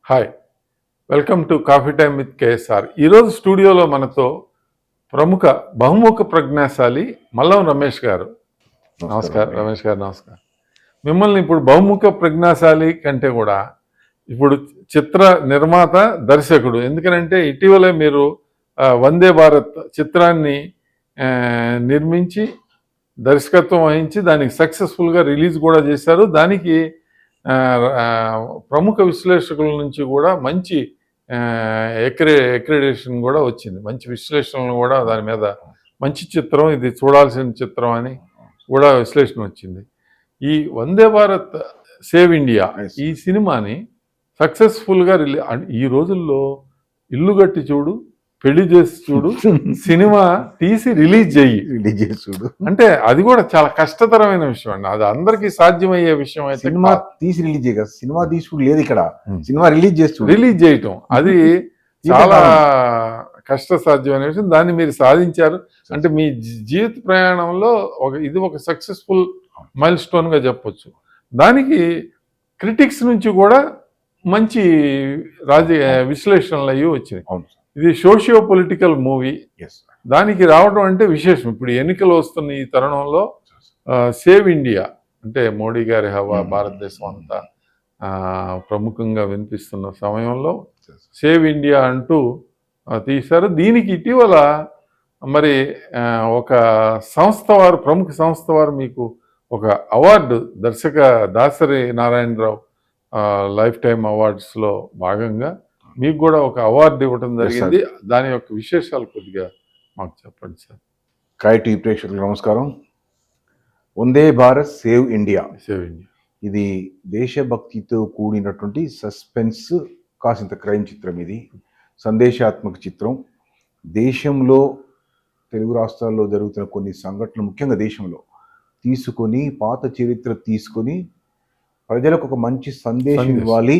Hi, welcome to coffee time with KSR. ఈరోజు స్టూడియోలో మనతో ప్రముఖ బహుముఖ ప్రజ్ఞాశాలి మల్లం రమేష్ గారు. నమస్కారం రమేష్ గారు. నమస్కారం. మిమ్మల్ని ఇప్పుడు బహుముఖ ప్రజ్ఞాశాలి కంటే కూడా ఇప్పుడు చిత్ర నిర్మాత, దర్శకుడు. ఎందుకనంటే ఇటీవలే మీరు వందే భారత్ చిత్రాన్ని నిర్మించి దర్శకత్వం వహించి దానికి సక్సెస్ఫుల్గా రిలీజ్ కూడా చేశారు. దానికి ప్రముఖ విశ్లేషకుల నుంచి కూడా మంచి అక్రిడేషన్ కూడా వచ్చింది. మంచి విశ్లేషణలు కూడా దాని మీద మంచి చిత్రం, ఇది చూడాల్సిన చిత్రం అని కూడా విశ్లేషణ వచ్చింది. ఈ వందే భారత్ సేవ్ ఇండియా ఈ సినిమాని సక్సెస్ఫుల్గా ఈ రోజుల్లో ఇల్లు కట్టి చూడు, పెళ్లి చేసి చూడు, సినిమా తీసి రిలీజ్ చేసి చూడు అంటే అది కూడా చాలా కష్టతరమైన విషయం అండి. అది అందరికీ సాధ్యమయ్యే విషయం అయితే సినిమా తీసి రిలీజ్ చేయ సినిమా తీసుడు లేదు ఇక్కడ, సినిమా రిలీజ్ చేయటం అది చాలా కష్ట సాధ్యమైన విషయం. దాన్ని మీరు సాధించారు అంటే మీ జీవిత ప్రయాణంలో ఇది ఒక సక్సెస్ఫుల్ మైల్ స్టోన్ గా చెప్పొచ్చు. దానికి క్రిటిక్స్ నుంచి కూడా మంచి రాజకీయ విశ్లేషణలు అయ్యి వచ్చినాయి. ఇది సోషియో పొలిటికల్ మూవీ. దానికి రావడం అంటే విశేషం. ఇప్పుడు ఎన్నికలు వస్తున్న ఈ తరుణంలో సేవ్ ఇండియా అంటే మోడీ గారి హవా భారతదేశం అంతా ప్రముఖంగా వినిపిస్తున్న సమయంలో సేవ్ ఇండియా అంటూ తీశారు. దీనికి ఇటీవల మరి ఒక సంస్థ వారు, ప్రముఖ సంస్థ వారు మీకు ఒక అవార్డు, దర్శక దాసరి నారాయణరావు లైఫ్ టైమ్ అవార్డ్స్లో భాగంగా మీకు కూడా ఒక అవార్డు ఇవ్వడం జరిగింది. దాని యొక్క విశేషాలు కొద్దిగా మాకు చెప్పండి సార్. కాయ్ టీవీ ప్రేక్షకులకు నమస్కారం. వందే భారత్ సేవ్ ఇండియా ఇది దేశభక్తితో కూడినటువంటి సస్పెన్స్ కాసింత క్రైమ్ చిత్రం. ఇది సందేశాత్మక చిత్రం. దేశంలో, తెలుగు రాష్ట్రాల్లో జరుగుతున్న కొన్ని సంఘటనలు, ముఖ్యంగా దేశంలో తీసుకొని, పాత చరిత్ర తీసుకొని ప్రజలకు ఒక మంచి సందేశం ఇవ్వాలి,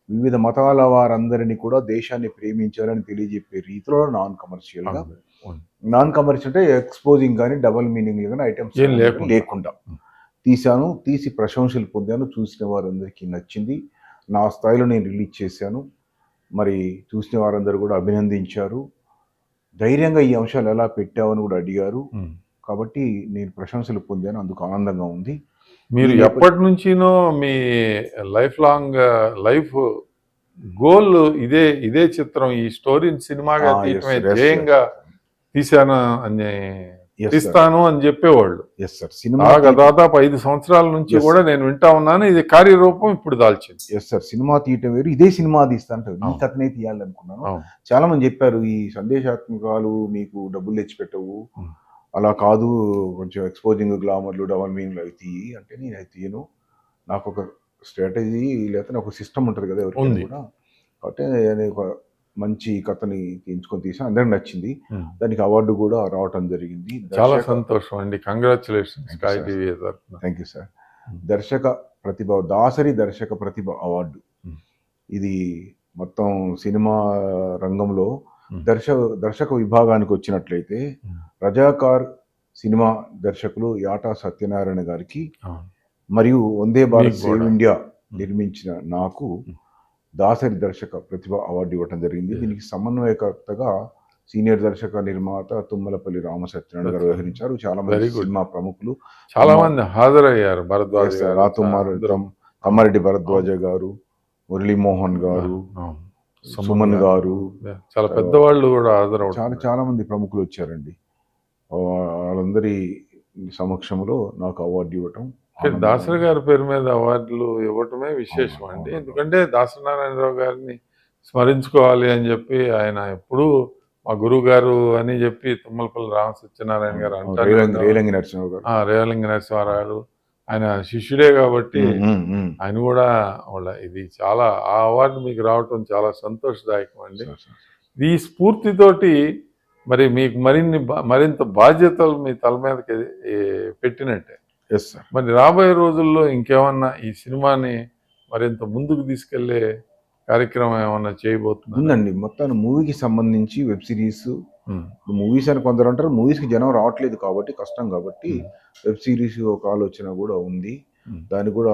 వివిధ మతాల వారందరినీ కూడా దేశాన్ని ప్రేమించాలని తెలియజెప్పే రీతిలో నాన్ కమర్షియల్ అంటే ఎక్స్పోజింగ్ కానీ డబల్ మీనింగ్ కానీ ఐటమ్స్ లేకుండా తీశాను. తీసి ప్రశంసలు పొందాను. చూసిన వారందరికీ నచ్చింది. నా స్థాయిలో నేను రిలీజ్ చేశాను. మరి చూసిన వారందరూ కూడా అభినందించారు. ధైర్యంగా ఈ అంశాలు ఎలా పెట్టావని కూడా అడిగారు. కాబట్టి నేను ప్రశంసలు పొందాను. అందుకు ఆనందంగా ఉంది. మీరు ఎప్పటి నుంచినో మీ లైఫ్ గోల్ ఇదే చిత్రం, ఈ స్టోరీని సినిమాగా తీయటమే ధ్యేయంగా తీశాను అని తీస్తాను అని చెప్పేవాళ్ళు. దాదాపు 5 సంవత్సరాల నుంచి కూడా నేను వింటా ఉన్నాను. ఇది కార్యరూపం ఇప్పుడు దాల్చింది. సినిమా తీయటం వేరు, ఇదే సినిమా తీస్తాను. ఈ కథనే తీయాలనుకున్నాను. చాలా మంది చెప్పారు ఈ సందేశాత్మకాలు మీకు డబ్బులు తెచ్చిపెట్టవు, అలా కాదు, కొంచెం ఎక్స్పోజింగ్, గ్లామర్లు, డబల్ మీనింగ్లు అవి తీయి అంటే నేను అవి తీయను. నాకు ఒక స్ట్రాటజీ లేకపోతే ఒక సిస్టమ్ ఉంటుంది కదా ఎవరికి కూడా. కాబట్టి నేను ఒక మంచి కథని ఎంచుకొని తీసాను. అందరికి నచ్చింది. దానికి అవార్డు కూడా రావటం జరిగింది. చాలా సంతోషం అండి. కంగ్రాచులేషన్స్. Thank you sir. దర్శక ప్రతిభ, దాసరి దర్శక ప్రతిభ అవార్డు. ఇది మొత్తం సినిమా రంగంలో దర్శక విభాగానికి వచ్చినట్లయితే రజాకార్ సినిమా దర్శకులు యాటా సత్యనారాయణ గారికి మరియు వందే భారత్ సేవ్ ఇండియా నిర్మించిన నాకు దాసరి దర్శక ప్రతిభ అవార్డు ఇవ్వటం జరిగింది. దీనికి సమన్వయకర్తగా సీనియర్ దర్శక నిర్మాత తుమ్మలపల్లి రామసత్యనారాయణ గారు వ్యవహరించారు. చాలా మంది సినిమా ప్రముఖులు చాలా మంది హాజరయ్యారు. తమ్మారెడ్డి భరద్వాజ గారు, మురళీమోహన్ గారు, సుమన్ గారు, చాలా పెద్దవాళ్ళు కూడా హాజరయ్యారు. చాలా మంది ప్రముఖులు వచ్చారండి. వాళ్ళందరి సమక్షంలో నాకు అవార్డు ఇవ్వటం, దాసరి గారి పేరు మీద అవార్డులు ఇవ్వటమే విశేషం అండి. ఎందుకంటే దాసరి నారాయణరావు గారిని స్మరించుకోవాలి అని చెప్పి ఆయన ఎప్పుడూ మా గురువు గారు అని చెప్పి తుమ్మలపల్లి రామసత్యనారాయణ గారు అంటారు. రేలంగి నరసింహారావు గారు ఆయన శిష్యుడే కాబట్టి ఆయన కూడా ఇది చాలా, ఆ అవార్డు మీకు రావటం చాలా సంతోషదాయకం అండి. ఈ స్ఫూర్తితోటి మరి మీకు మరింత బాధ్యతలు మీ తల మీదకి పెట్టినట్టే. మరి రాబోయే రోజుల్లో ఇంకేమన్నా ఈ సినిమాని మరింత ముందుకు తీసుకెళ్లే కార్యక్రమం ఏమన్నా చేయబోతుందండి? మొత్తం మూవీకి సంబంధించి వెబ్ సిరీస్, మూవీస్ అని కొందరు అంటారు, మూవీస్కి జనం రావట్లేదు కాబట్టి కష్టం, కాబట్టి వెబ్ సిరీస్ ఒక ఆలోచన కూడా ఉంది. దాన్ని కూడా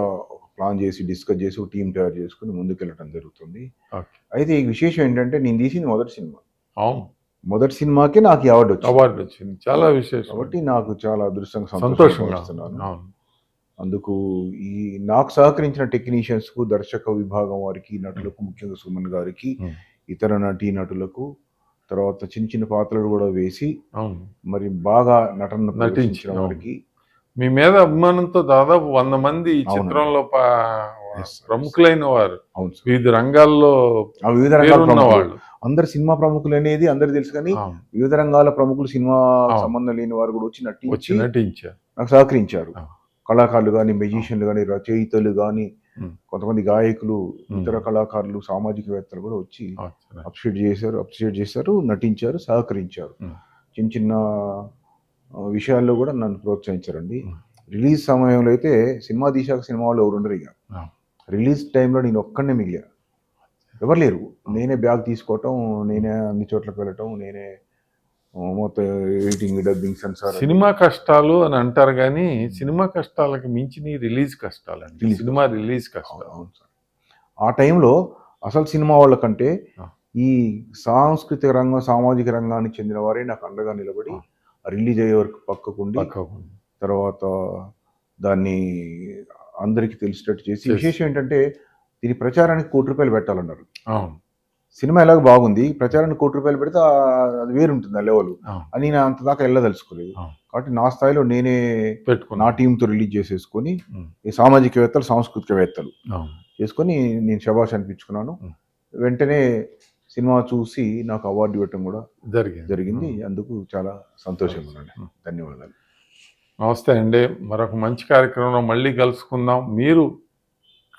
ప్లాన్ చేసి డిస్కస్ చేసి ఒక టీం తయారు చేసుకుని ముందుకెళ్ళటం జరుగుతుంది. ఓకే. అయితే ఈ విశేషం ఏంటంటే నేను తీసింది మొదటి సినిమా. అవును, మొదటి సినిమాకే నాకు ఈ అవార్డు వచ్చింది. అవార్డు వచ్చింది, చాలా విశేషం. కాబట్టి నాకు చాలా అదృష్టంగా సంతోషంగా సంతోషంగా. అవును. అందుకు ఈ నాకు సహకరించిన టెక్నీషియన్స్ కు, దర్శక విభాగం వారికి, నటులకు, ముఖ్యంగా సుమన్ గారికి, Hmm. ఇతర నటీ నటులకు, తర్వాత చిన్న చిన్న పాత్రలు కూడా వేసి అవును, మరి బాగా నటన నటించిన ప్రదర్శించిన వారికి మీ మీద అభిమానంతో దాదాపు 100 మంది ఈ అవునండి. చిత్రంలో Yes, sir. ప్రముఖులైన వారు, అవును సార్. వివిధ రంగాల్లో ఆ వివిధ రంగాల పేరున్న ప్రముఖులు. వాళ్ళు. అందరు సినిమా ప్రముఖులు అనేది అందరు తెలుసు కానీ అవును, వివిధ రంగాల ప్రముఖులు, సినిమా అవును. సంబంధం లేని వారు కూడా వచ్చి వచ్చి నటించి నటించారు. నాకు సహకరించారు. అవును. కళాకారులు కానీ, మెజిషియన్లు కానీ, రచయితలు కానీ, Hmm. కొంతమంది గాయకులు, Hmm. ఇతర కళాకారులు, సామాజికవేత్తలు కూడా వచ్చి అవును. అప్రిషియేట్ చేశారు, నటించారు, సహకరించారు. Hmm. చిన్న చిన్న విషయాల్లో కూడా నన్ను ప్రోత్సహించారండి. Hmm. రిలీజ్ సమయంలో అయితే సినిమా తీశాక సినిమా వాళ్ళు ఎవరు ఉండరు. ఇక అవును. రిలీజ్ టైంలో నేను ఒక్కడనే మిగిలా, ఎవరు లేరు. నేనే బ్యాగ్ తీసుకోవటం, నేనే అన్ని చోట్లకు వెళ్ళటం, నేనే మొత్తం ఎడిటింగ్, డబ్బింగ్, సెన్సార్. సినిమా కష్టాలు అని అంటారు కానీ సినిమా కష్టాలకు మించి రిలీజ్ కష్టాలండి. Release సినిమా రిలీజ్ కష్టాలు. అవును సార్. ఆ టైంలో అసలు సినిమా వాళ్ళకంటే ఆ. ఈ సాంస్కృతిక రంగం, సామాజిక రంగానికి చెందిన వారే నాకు అండగా నిలబడి రిలీజ్ అయ్యే వరకు పక్కకుండి, పక్కకు. తర్వాత దాన్ని అందరికీ తెలిసేటట్టు చేసి, చేసి. విశేషం ఏంటంటే దీని ప్రచారానికి ₹1,00,00,000 పెట్టాలన్నారు. అవును, సినిమా ఎలాగ బాగుంది, ప్రచారానికి ₹1,00,00,000 పెడితే అది వేరుంటుంది ఆ లెవెల్ అవును. అని నేను అంత దాకా వెళ్ళదలుచుకోలేదు. అవును. కాబట్టి నా స్థాయిలో నేనే పెట్టుకున్నా. నా టీంతో రిలీజ్ చేసేసుకొని, ఉమ్. ఈ సామాజికవేత్తలు, సాంస్కృతికవేత్తలు అవును. చేసుకొని నేను శభాష్ అనిపించుకున్నాను. వెంటనే సినిమా చూసి నాకు అవార్డు ఇవ్వటం కూడా జరిగింది. అందుకు చాలా సంతోషంగా ఉన్నాను. ధన్యవాదాలు. నమస్తే అండి. మరొక మంచి కార్యక్రమంలో మళ్ళీ కలుసుకుందాం. మీరు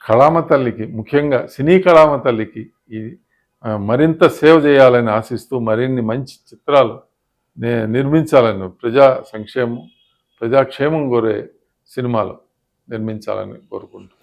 కళామ తల్లికి, ముఖ్యంగా సినీ కళామ తల్లికి ఈ మరింత సేవ చేయాలని ఆశిస్తూ మరిన్ని మంచి చిత్రాలు నిర్మించాలని, ప్రజాక్షేమం కోరే సినిమాలు నిర్మించాలని కోరుకుంటున్నాను.